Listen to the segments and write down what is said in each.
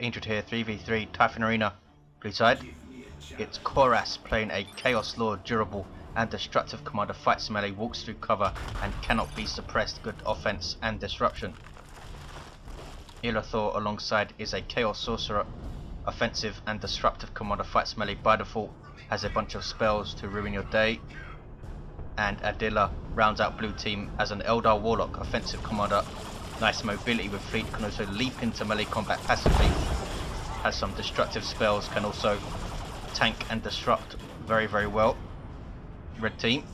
injured here, 3v3 Typhon Arena, blue side. It's Koras playing a Chaos Lord, durable and destructive commander, fights melee, walks through cover and cannot be suppressed, good offense and disruption. Illethor alongside is a Chaos Sorcerer, offensive and disruptive commander, fights melee by default, has a bunch of spells to ruin your day. And Adila rounds out blue team as an Eldar Warlock, offensive commander, nice mobility with fleet, can also leap into melee combat passively, has some destructive spells, can also tank and disrupt very well. Red team,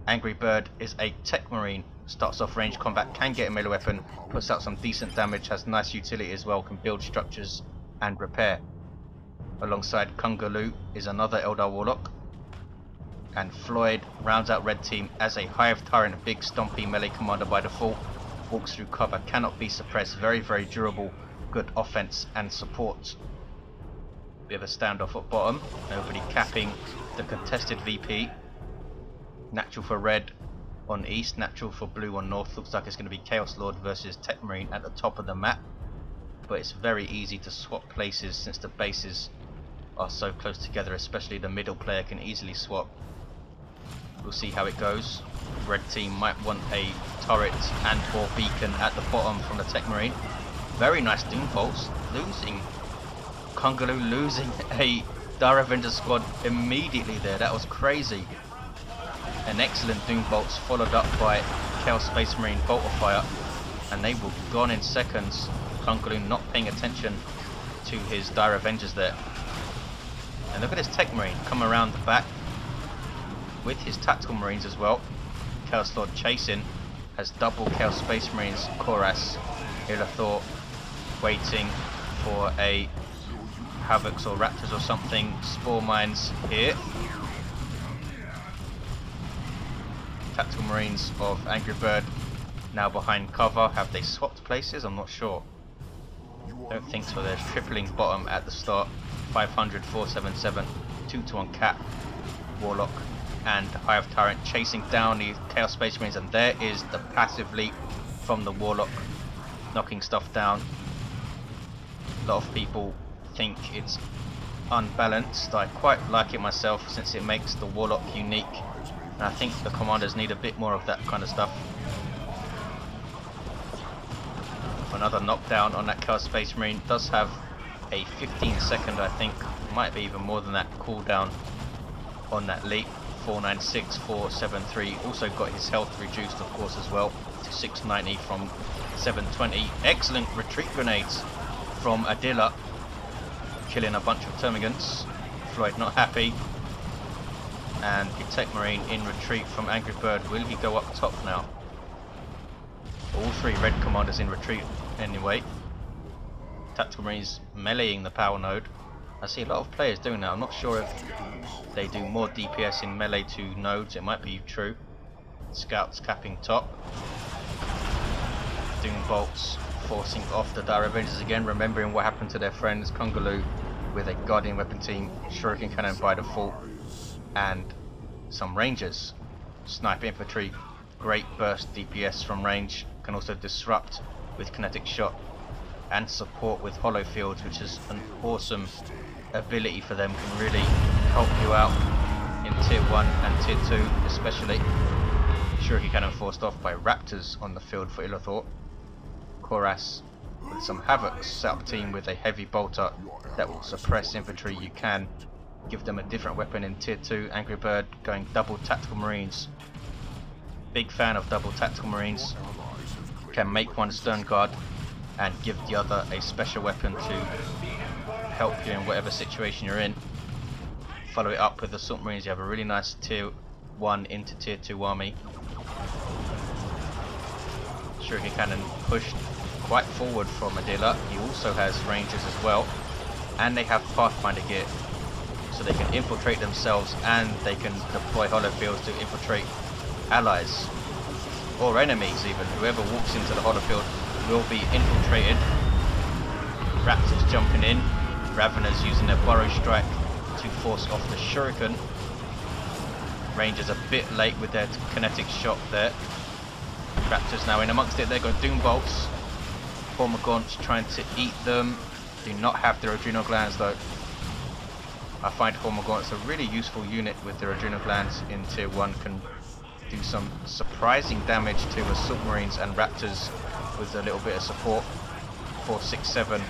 Angry Bird is a Techmarine, starts off range combat, can get a melee weapon, puts out some decent damage, has nice utility as well, can build structures and repair. Alongside Kungalooh is another Eldar Warlock. And Floid rounds out red team as a Hive Tyrant, big stompy melee commander by default, walks through cover, cannot be suppressed, very durable, good offense and support. Bit of a standoff at bottom, nobody capping the contested VP. Natural for red on east, natural for blue on north. Looks like it's going to be Chaos Lord versus Techmarine at the top of the map, but it's very easy to swap places since the bases are so close together, especially the middle player can easily swap. We'll see how it goes. Red team might want a turret and or beacon at the bottom from the Techmarine. Very nice Doom bolts, losing Kungalooh, losing a Dire Avenger squad immediately there. That was crazy. An excellent Doom bolts followed up by Chaos Space Marine bolt of fire, and they were gone in seconds. Kungalooh not paying attention to his Dire Avengers there. And look at this Techmarine come around the back with his tactical marines as well. Chaos Lord chasing, has double Chaos Space Marines. Koras, Illethor waiting for a Havocs or Raptors or something. Spore mines here. Tactical marines of Angry Bird now behind cover. Have they swapped places? I'm not sure. Don't think so. There's tripling bottom at the start. 500, 477, 2-to-1 cap. Warlock and Hive Tyrant chasing down the Chaos Space Marines, and there is the passive leap from the Warlock, knocking stuff down. A lot of people think it's unbalanced. I quite like it myself since it makes the Warlock unique, and I think the commanders need a bit more of that kind of stuff. Another knockdown on that Chaos Space Marine. Does have a 15-second, I think, might be even more than that, cooldown on that leap. 496, 473. Also got his health reduced, of course, as well, to 690 from 720. Excellent retreat grenades from Adila, killing a bunch of termagants. Floyd not happy, and the Techmarine in retreat from Angry Bird. Will he go up top now? All three red commanders in retreat anyway. Tactical Marines meleeing the power node. I see a lot of players doing that. I'm not sure if they do more DPS in melee to nodes. It might be true. Scouts capping top. Doom bolts forcing off the Dire Avengers again, remembering what happened to their friends Kungalooh with a Guardian weapon team, Shuriken Cannon by default, and some Rangers. Sniper infantry, great burst DPS from range, can also disrupt with kinetic shot, and support with hollow fields, which is an awesome ability for them, can really help you out in tier 1 and tier 2 especially. Shuriken Cannon forced off by Raptors on the field for Illethor. Koras with some Havocs, set up team with a heavy bolter that will suppress infantry. You can give them a different weapon in tier 2. Angry Bird going double tactical marines. Big fan of double tactical marines. Can make one stern guard and give the other a special weapon to help you in whatever situation you're in. Follow it up with the Assault Marines. You have a really nice tier 1 into tier 2 army. Shuriken Cannon pushed quite forward from Adila. He also has Rangers as well, and they have Pathfinder gear, so they can infiltrate themselves and they can deploy hollow fields to infiltrate allies or enemies even. Whoever walks into the hollow field will be infiltrated. Raptors jumping in, Raveners using their Burrow Strike to force off the Shuriken. Rangers a bit late with their kinetic shot there. Raptors now in amongst it. They've got Doom Bolts. Formagaunt's trying to eat them. Do not have their adrenal glands though. I find Hormagaunts a really useful unit with their adrenal glands in tier 1, can do some surprising damage to assault marines and raptors with a little bit of support. 467,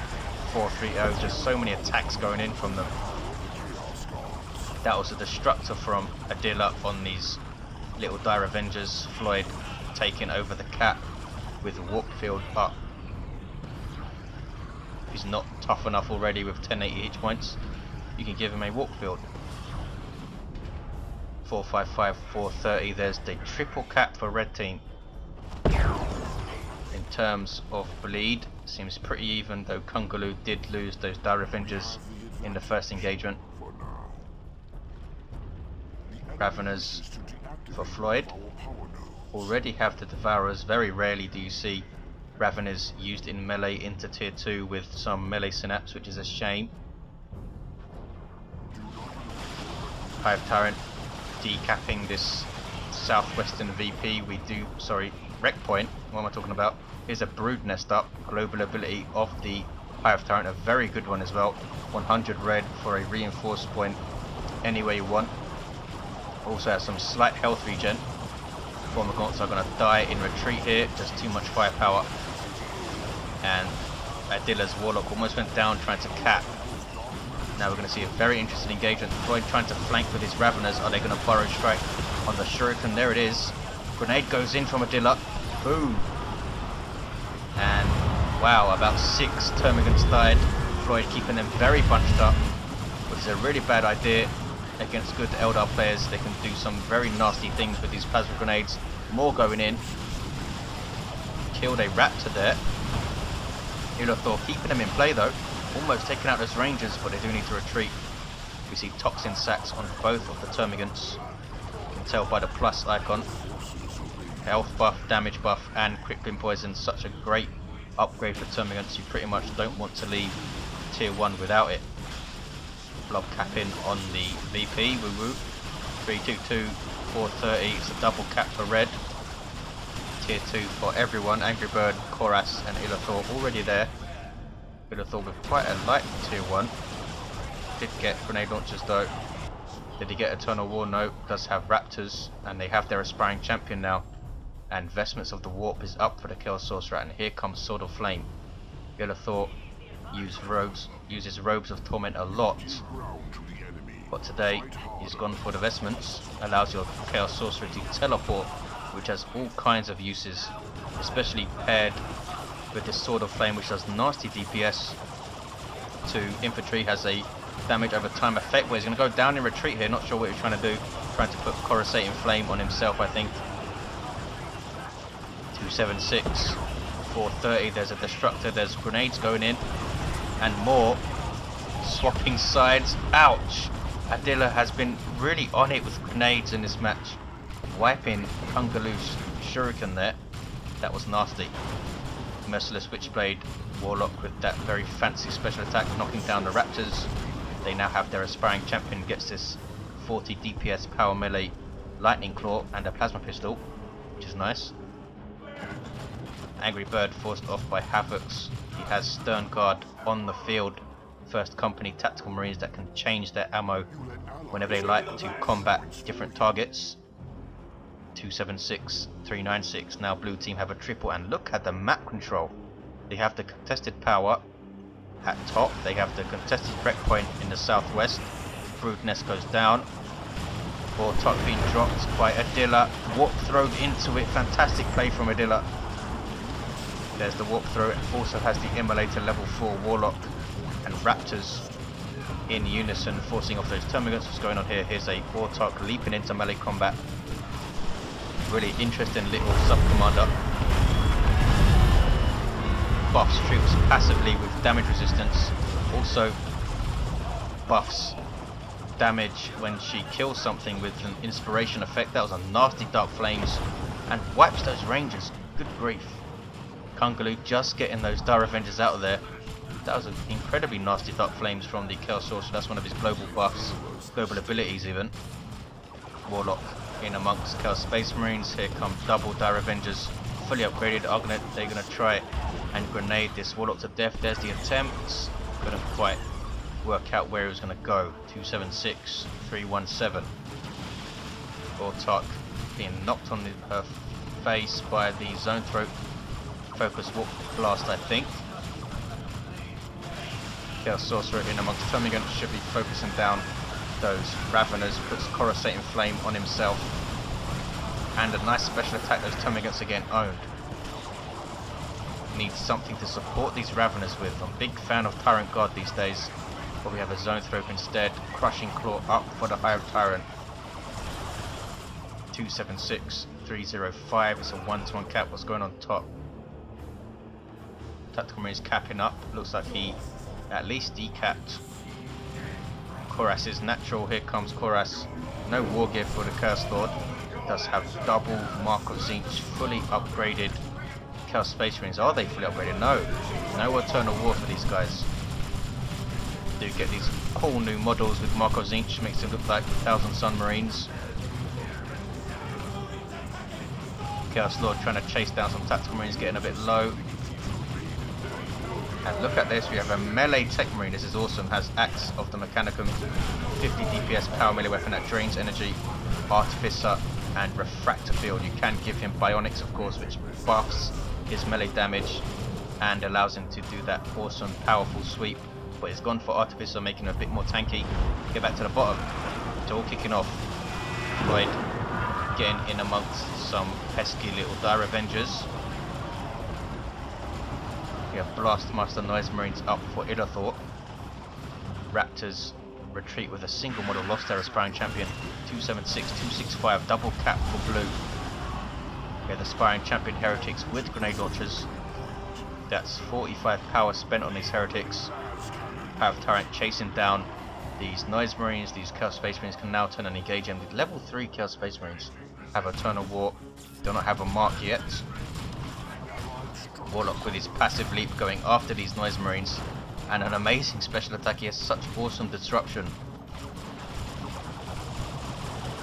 430, just so many attacks going in from them. That was a destructor from Adila on these little dire Avengers. Floid taking over the cap with warp field up. He's not tough enough already with 1080 hit points. You can give him a warp field. 455, 430. There's the triple cap for red team. In terms of bleed, seems pretty even, though Kungalooh did lose those dire Avengers in the first engagement. Raveners for Floid. Already have the Devourers. Very rarely do you see Raveners used in melee into tier 2 with some melee synapse, which is a shame. Hive Tyrant decapping this southwestern VP. Wreck point. What am I talking about? Here's a brood nest up. Global ability of the Hive Tyrant, a very good one as well. 100 red for a reinforced point any way you want. Also has some slight health regen. Hormagaunts are going to die in retreat here, just too much firepower. And Adila's Warlock almost went down trying to cap. Now we're going to see a very interesting engagement. Floyd trying to flank with his Raveners. Are they going to burrow strike on the Shuriken? There it is. Grenade goes in from Adila. Boom. And wow, about 6 Termagants died. Floyd keeping them very bunched up, which is a really bad idea against good Eldar players. They can do some very nasty things with these plasma grenades. More going in. Killed a Raptor there. Illethor keeping them in play though. Almost taking out those Rangers, but they do need to retreat. We see toxin sacks on both of the Termagants. You can tell by the plus icon. Health buff, damage buff, and crippling poison. Such a great upgrade for Termagants. You pretty much don't want to leave tier 1 without it. Blob capping on the VP. Woo woo. 322, 430. It's a double cap for red. Tier 2 for everyone. Angry Bird, Koras, and Illethor already there. Illethor with quite a light tier 1. Did get grenade launchers though. Did he get Eternal War? No. Does have Raptors, and they have their aspiring champion now. And Vestments of the Warp is up for the Chaos Sorcerer, and here comes Sword of Flame. Illethor uses Robes of Torment a lot, but today he's gone for the Vestments. Allows your Chaos Sorcerer to teleport, which has all kinds of uses, especially paired with this Sword of Flame, which does nasty DPS to infantry. Has a damage over time effect where he's going to go down in retreat here. Not sure what he's trying to do. Trying to put Coruscating Flame on himself, I think. 276, 430. There's a destructor. There's grenades going in, and more. Swapping sides. Ouch! Adila has been really on it with grenades in this match, wiping Kungalooh's Shuriken there. That was nasty. Merciless Witchblade Warlock with that very fancy special attack, knocking down the Raptors. They now have their aspiring champion, gets this 40 DPS power melee lightning claw and a plasma pistol, which is nice. Angry Bird forced off by Havocs. He has Stern Guard on the field. First company tactical marines that can change their ammo whenever they like to combat different targets. 276, 396. Now blue team have a triple, and look at the map control. They have the contested power at top. They have the contested wreck point in the southwest. Brood nest goes down. Warlock being dropped by Adila. Warp thrown into it. Fantastic play from Adila. There's the warp throw. It also has the immolator level 4 Warlock and Raptors in unison, forcing off those Termagants. What's going on here? Here's a Warlock leaping into melee combat. Really interesting little sub-commander. Buffs troops passively with damage resistance. Also buffs damage when she kills something with an inspiration effect. That was a nasty Dark Flames, and wipes those Rangers. Good grief. Kungalooh just getting those Dire Avengers out of there. That was an incredibly nasty Dark Flames from the Chaos Sorcerer. That's one of his global buffs, global abilities even. Warlock in amongst Chaos Space Marines. Here come double Dire Avengers, fully upgraded. They're gonna try and grenade this Warlock to death. There's the attempt. Couldn't quite work out where he was going to go. 276, 317. Warlock being knocked on her face by the zone throat focus warp blast, I think. Chaos Sorcerer in amongst Termagant should be focusing down those Raveners, puts Koras in flame on himself, and a nice special attack those Termagants again owned. Needs something to support these Raveners with. I'm a big fan of Tyrant Guard these days, but we have a zone throw instead. Crushing Claw up for the Hive Tyrant. 276, 305, it's a 1-to-1 cap. What's going on top? Tactical Marines capping up. Looks like he at least decapped Koras is natural. Here comes Koras. No war gear for the Curse Lord. Does have double Mark of Zinch, fully upgraded Chaos Space Marines. Are they fully upgraded? No. No Eternal War for these guys. Do get these cool new models with Mark of Zinch, makes them look like 1,000 Sun Marines. Chaos Lord trying to chase down some Tactical Marines, getting a bit low. And look at this, we have a melee Techmarine. This is awesome. Has Axe of the Mechanicum, 50 DPS power melee weapon that drains energy, Artificer, and Refractor Field. You can give him Bionics, of course, which buffs his melee damage and allows him to do that awesome, powerful sweep. But he's gone for Artificer, making him a bit more tanky. Get back to the bottom. It's all kicking off. Floid getting in amongst some pesky little Dire Avengers. We have Blastmaster Noise Marines up for Illethor. Raptors retreat with a single model, lost their aspiring champion. 276, 265, double cap for blue. We have the aspiring champion heretics with grenade launchers. That's 45 power spent on these heretics. Have Tyrant chasing down these Noise Marines. These Chaos Space Marines can now turn and engage them with level 3 Chaos Space Marines. Have Eternal War, do not have a mark yet. Warlock with his passive leap going after these Noise Marines, and an amazing special attack. He has such awesome disruption.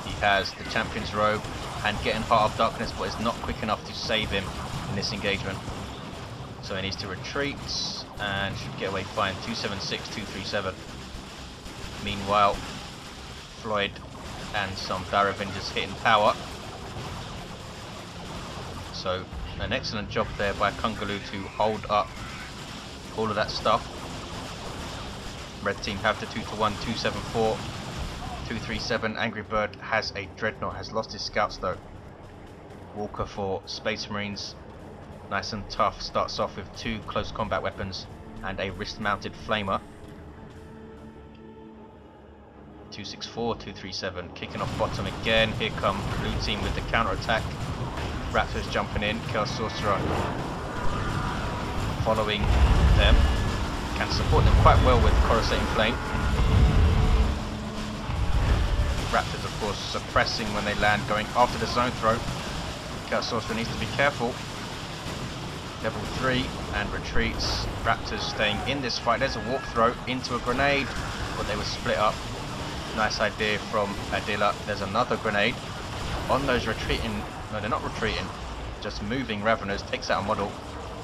He has the Champion's Robe and getting Heart of Darkness, but it's not quick enough to save him in this engagement. So he needs to retreat and should get away fine. 276, 237. Meanwhile, Floid and some Dire Avengers hitting power. So an excellent job there by Kungalooh to hold up all of that stuff. Red team have the 2-to-1, 274, 237. Angry Bird has a Dreadnought, has lost his scouts though. Walker for Space Marines, nice and tough, starts off with 2 close combat weapons and a wrist mounted flamer. 264, 237, kicking off bottom again. Here come blue team with the counter attack. Raptors jumping in, Chaos Sorcerer following them. Can support them quite well with Koras in flame. Raptors of course suppressing when they land, going after the zone throw. Chaos Sorcerer needs to be careful. Level 3 and retreats. Raptors staying in this fight. There's a warp throw into a grenade, but they were split up. Nice idea from Adila. There's another grenade on those retreating. No, they're not retreating, just moving Raveners. Takes out a model,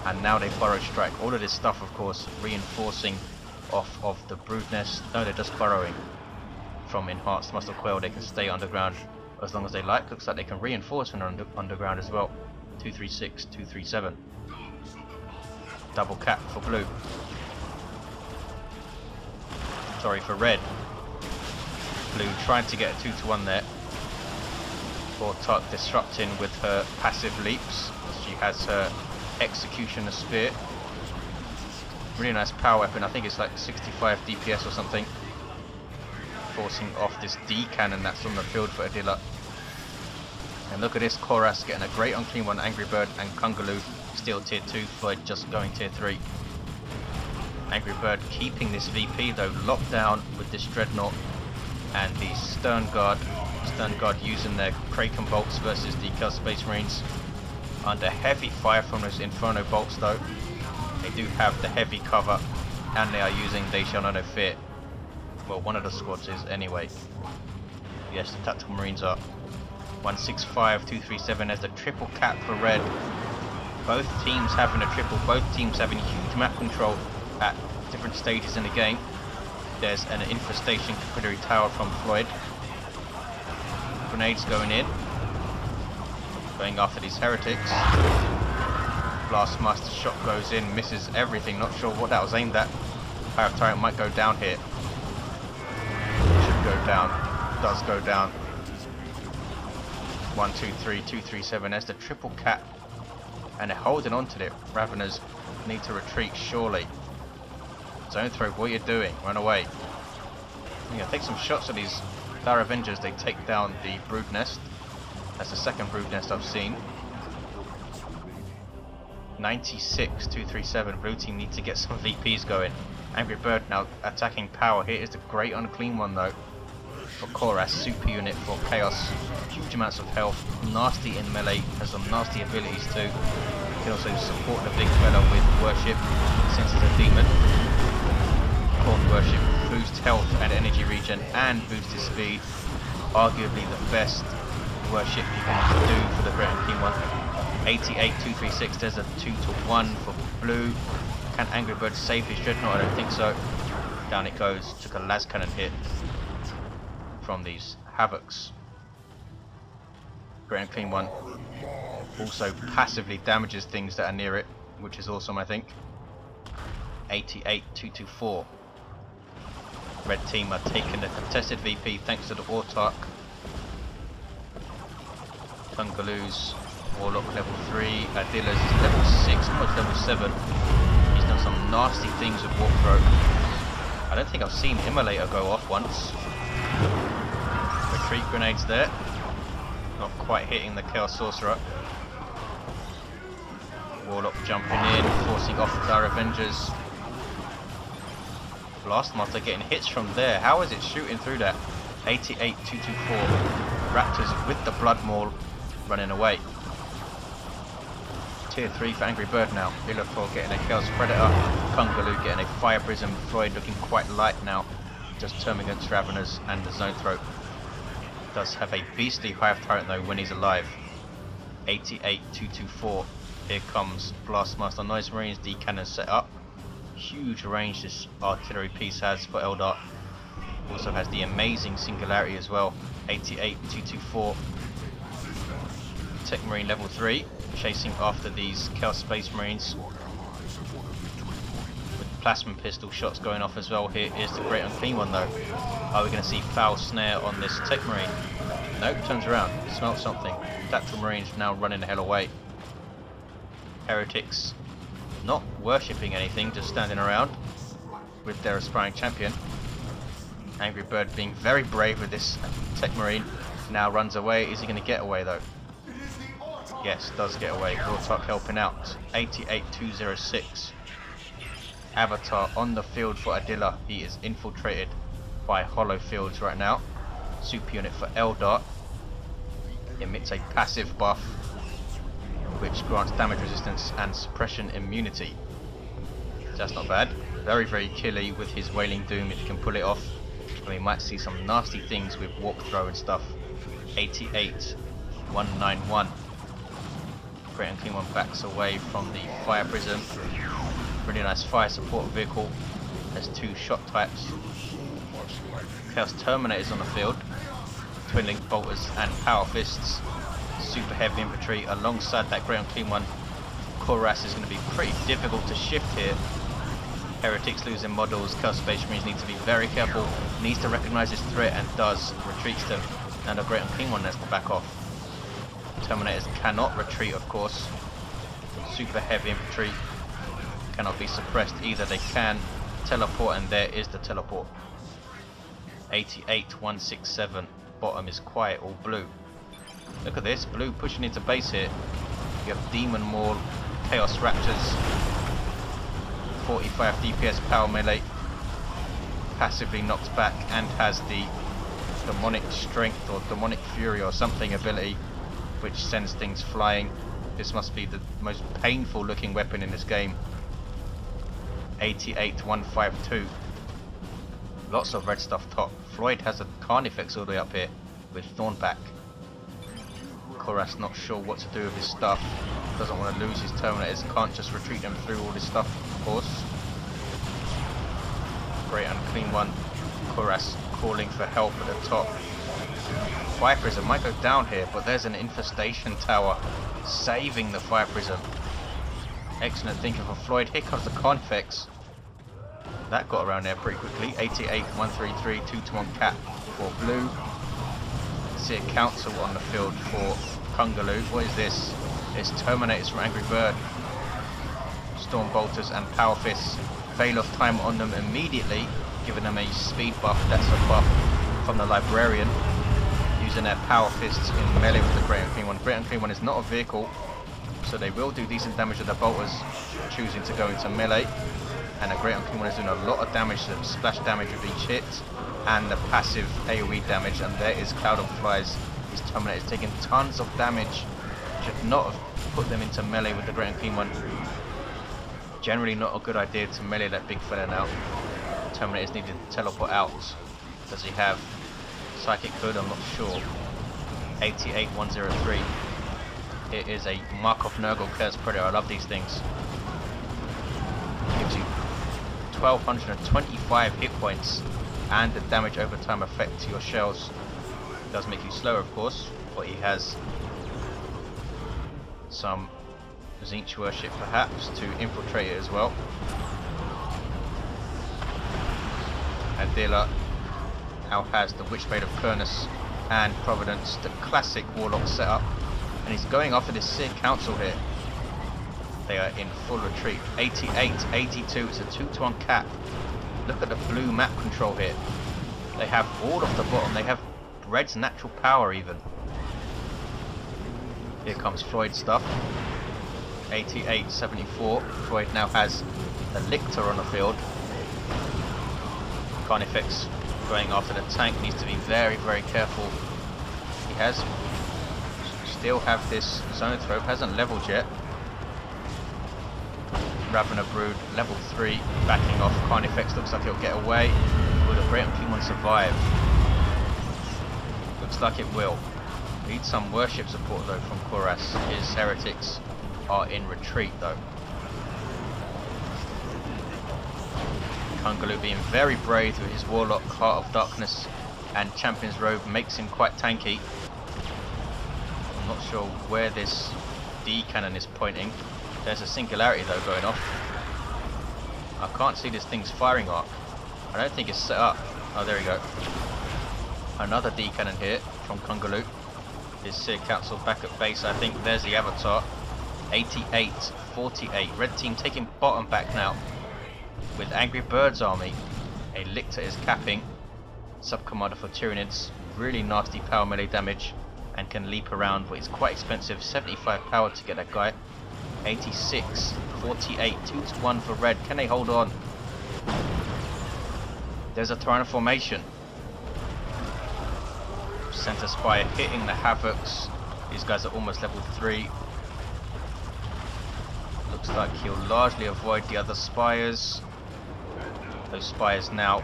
and now they burrow strike. All of this stuff, of course, reinforcing off of the brood nest. No, they're just burrowing from enhanced muscle quail. They can stay underground as long as they like. Looks like they can reinforce when they're underground as well. 236, 237. Double cap for blue. Sorry, for red. Blue trying to get a 2-to-1 there. Warlock disrupting with her passive leaps. She has her Executioner Spear. Really nice power weapon. I think it's like 65 DPS or something. Forcing off this D cannon that's on the field for Adila. And look at this, Koras getting a great unclean one. Angry Bird and Kungalooh still tier 2. Floyd just going tier 3. Angry Bird keeping this VP though, locked down with this Dreadnought. And the Stern Guard using their Kraken bolts versus the Chaos Space Marines. Under heavy fire from those Inferno bolts though. They do have the heavy cover, and they are using They Shall Know No Fear. Well, one of the squads is anyway. Yes, the Tactical Marines are. 165, 237, there's the triple cap for red. Both teams having a triple, both teams having huge map control at different stages in the game. There's an infestation capillary tower from Floid. Grenades going in. Going after these heretics. Blastmaster shot goes in, misses everything, not sure what that was aimed at. Hive Tyrant might go down here. Should go down. Does go down. 1, 2, 3, 2, 3, 7. There's the triple cap. And they're holding on to it. Raveners need to retreat, surely. Zone throw, what are you doing? Run away. Yeah, take some shots at these Dire Avengers. They take down the brood nest. That's the second brood nest I've seen. 96, 237. Blue team need to get some VPs going. Angry Bird now attacking power. Here is the great unclean one though. For Koras, super unit for Chaos. Huge amounts of health. Nasty in melee. Has some nasty abilities too. Can also support the big fella with worship since it's a demon. Corn worship boosts health and energy regen and boosts his speed. Arguably the best worship you can do for the Great Unclean one. 88, 236, there's a 2 to 1 for blue. Can Angry Bird save his Dreadnought? I don't think so. Down it goes. Took a las cannon hit from these Havocs. Great Unclean one also passively damages things that are near it, which is awesome I think. 88, 224. Red team are taking the contested VP thanks to the Autarch. Kungalooh's Warlock level 3, Adila's level 6, Pod's level 7. He's done some nasty things with Warp Throw. I don't think I've seen Immolator go off once. Retreat grenades there. Not quite hitting the Chaos Sorcerer. Warlock jumping in, forcing off the Dire Avengers. Blastmaster getting hits from there. How is it shooting through that? 88, 224. Raptors with the Blood Maul running away. Tier 3 for Angry Bird now. Illethor getting a Chaos Predator. Kungalooh getting a Fire Prism. Floyd looking quite light now. Just Termagants, Raveners and the Zone Throat. Does have a beastly Hive Tyrant though when he's alive. 88, 224. Here comes Blastmaster. Noise Marines, D cannon set up. Huge range this artillery piece has for Eldar. Also has the amazing singularity as well. 88, 224. Techmarine level 3. Chasing after these Chaos Space Marines. With plasma pistol shots going off as well. Here is the Great Unclean one though. Are we going to see foul snare on this Techmarine? Nope, turns around. Smelt something. Tactical Marines now running the hell away. Heretics not worshipping anything, just standing around with their aspiring champion. Angry Bird being very brave with this Techmarine. Now runs away. Is he going to get away though? Yes, does get away. Warlock helping out. 88-206. Avatar on the field for Adila. He is infiltrated by hollow fields right now. Super unit for Eldar. Emits a passive buff which grants damage resistance and suppression immunity. That's not bad. Very, very killy with his Wailing Doom if he can pull it off. And we might see some nasty things with Warp Throw and stuff. 88-191. Great Unclean one backs away from the Fire Prism. Really nice fire support vehicle. Has 2 shot types. Chaos Terminators on the field. Twin Link Bolters and Power Fists. Super heavy infantry alongside that Great Unclean one. Koras is going to be pretty difficult to shift here. Heretics losing models. Chaos Space Marines need to be very careful. Needs to recognise his threat and does. Retreats them. And a Great Unclean one has to back off. Terminators cannot retreat, of course. Super heavy infantry cannot be suppressed either. They can teleport, and there is the teleport. 88-167. Bottom is quiet, all blue. Look at this, blue pushing into base here. You have Demon Maul, Chaos Raptors, 45 DPS power melee, passively knocks back and has the Demonic Strength or Demonic Fury or something ability which sends things flying. This must be the most painful looking weapon in this game. 88-152. Lots of red stuff top. Floyd has a Carnifex all the way up here with Thornback. Koras not sure what to do with his stuff. Doesn't want to lose his Terminators. Can't just retreat them through all this stuff, of course. Great Unclean One. Koras calling for help at the top. Fire Prism might go down here, but there's an infestation tower saving the Fire Prism. Excellent thinking for Floid. Here comes the Carnifex. That got around there pretty quickly. 88, 133, 2-to-1 cap for blue. See a council on the field for Kungalooh. What is this? It's Terminators from Angry Bird. Storm Bolters and Power Fists. Veil of Time on them immediately, giving them a speed buff. That's a buff from the Librarian. Using their Power Fists in melee with the Great Unclean One. Great Unclean One is not a vehicle, so they will do decent damage with the Bolters choosing to go into melee. And the Great Unclean One is doing a lot of damage, so splash damage with each hit, and the passive AoE damage. And there is Cloud of Flies. His Terminator is taking tons of damage. Should not have put them into melee with the Great Unclean One. Generally not a good idea to melee that big fella now. Terminators needed to teleport out. Does he have Psychic Hood? I'm not sure. 88, 103. It is a Markov Nurgle Curse Predator. I love these things. Gives you 1225 hit points and the damage over time effect to your shells. Does make you slower, of course, but he has some Tzeentch worship perhaps to infiltrate it as well. Adila now has the Witchblade of Kurnus and Providence, the classic Warlock setup, and he's going after this Seer Council here. They are in full retreat. 88, 82, it's a 2-to-1 cap. Look at the blue map control here. They have all of the bottom, they have red's natural power even. Here comes Floyd stuff. 88, 74. Floyd now has the Illethor on the field. Carnifex going after the tank, needs to be very, very careful. He has still have this Zonothrope, hasn't leveled yet. Ravener Brood, level 3, backing off. Carnifex looks like it'll get away. Will the Great Unclean One survive? Looks like it will. Need some worship support though from Koras. His heretics are in retreat though. Kungalooh being very brave with his Warlock, Heart of Darkness and Champion's Robe makes him quite tanky. I'm not sure where this D cannon is pointing. There's a singularity though going off. I can't see this thing's firing arc. I don't think it's set up. Oh, there we go. Another D cannon here from Kungalooh. His Seer Council back at base. I think there's the Avatar. 88, 48. Red team taking bottom back now with Angry Bird's army. A Lictor is capping. Sub-commander for Tyranids. Really nasty power melee damage and can leap around, but it's quite expensive. 75 power to get that guy. 86, 48, 2-to-1 for red. Can they hold on? There's a Tyrant formation. Center Spire hitting the Havocs. These guys are almost level 3. Looks like he'll largely avoid the other Spires. Those Spires now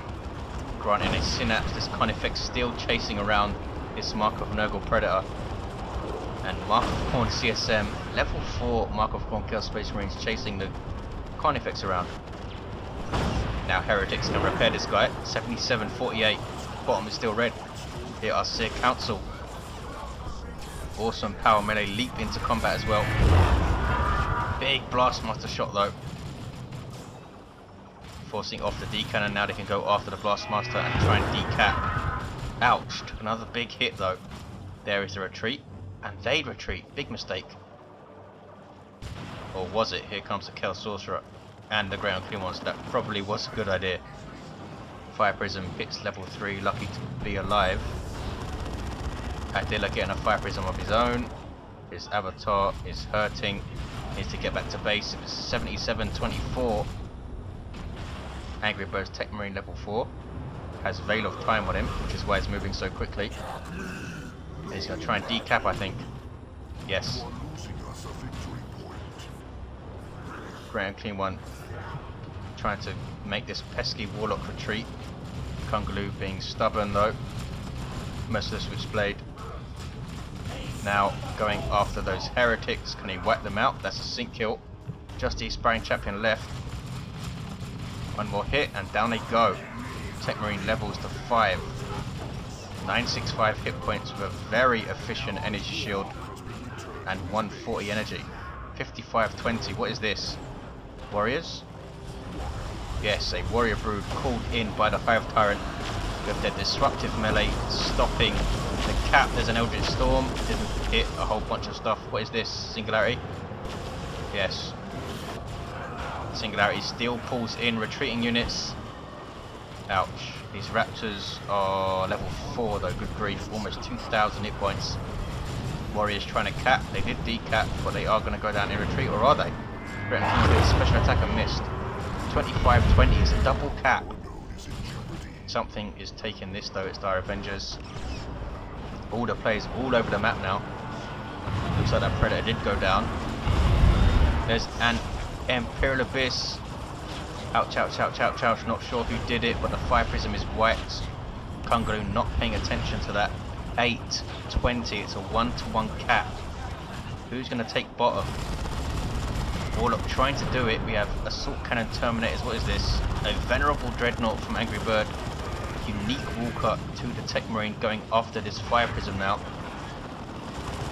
granting a Synapse. This Carnifex still chasing around this Markov Nurgle Predator. And Markov Khorne CSM, level 4 Markov Khorne Space Marines chasing the Carnifex around. Now Heretics can repair this guy. 77, 48. Bottom is still red. Here are Seer Council. Awesome power melee leap into combat as well. Big Blastmaster shot though. Forcing off the D cannon. Now they can go after the Blastmaster and try and decap. Ouch, took another big hit though. There is the retreat. And they retreat. Big mistake. Or was it? Here comes the Kel Sorcerer and the Great Unclean Ones. That probably was a good idea. Fire Prism hits level 3, lucky to be alive. Adila getting a Fire Prism of his own. His Avatar is hurting. Needs to get back to base. It was 77, 24. Angry Bird's Techmarine level 4. Has Veil of Time on him, which is why he's moving so quickly. And he's going to try and decap, I think. Yes. Great Unclean One trying to make this pesky Warlock retreat. Kungalooh being stubborn though. Merciless Witchblade. Now going after those Heretics. Can he wipe them out? That's a sync kill. Just the Sparring Champion left. One more hit and down they go. Techmarine levels to 5. 965 hit points with a very efficient energy shield and 140 energy. 5520. What is this? Warriors? Yes, a warrior brood called in by the Hive Tyrant with their disruptive melee stopping the cap. There's an Eldritch Storm. Didn't hit a whole bunch of stuff. What is this? Singularity? Yes. Singularity still pulls in retreating units. Ouch. These raptors are level 4 though, good grief. Almost 2,000 hit points. Warriors trying to cap. They did decap, but they are going to go down in retreat, or are they? Special attack and missed. 25-20 is a double cap. Something is taking this though, it's Dire Avengers. All the players all over the map now. Looks like that Predator did go down. There's an Imperial Abyss. Ouch, ouch, ouch, ouch, ouch. Not sure who did it, but the Fire Prism is wiped. Kungalooh not paying attention to that. 8-20, it's a 1-to-1 cap. Who's going to take bottom? Warlock trying to do it. We have Assault Cannon Terminators. What is this? A Venerable Dreadnought from Angry Bird. Unique Walker to the Techmarine going after this Fire Prism now.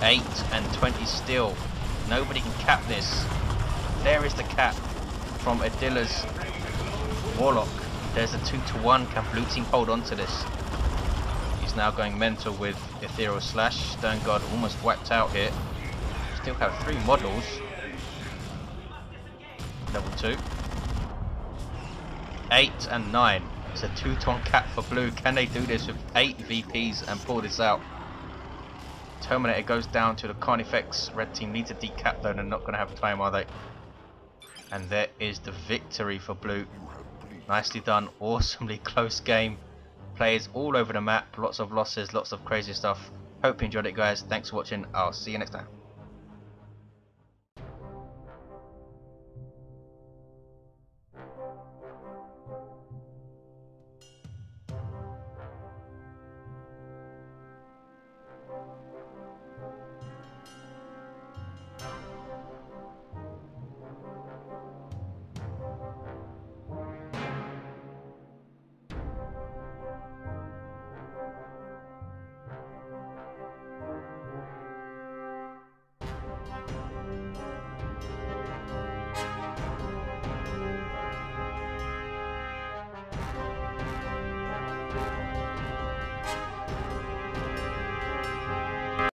8-20 still. Nobody can cap this. There is the cap from Adila's Warlock. There's a 2-to-1. Can blue team hold on to this? He's now going mental with Ethereal Slash. Stone Guard almost wiped out here. Still have 3 models. Level 2. 8 and 9. It's a 2-to-1 cap for blue. Can they do this with 8 VPs and pull this out? Terminator goes down to the Carnifex. Red team need to decap though. They're not going to have time, are they? And there is the victory for blue. Nicely done. Awesomely close game. Players all over the map. Lots of losses. Lots of crazy stuff. Hope you enjoyed it, guys. Thanks for watching. I'll see you next time.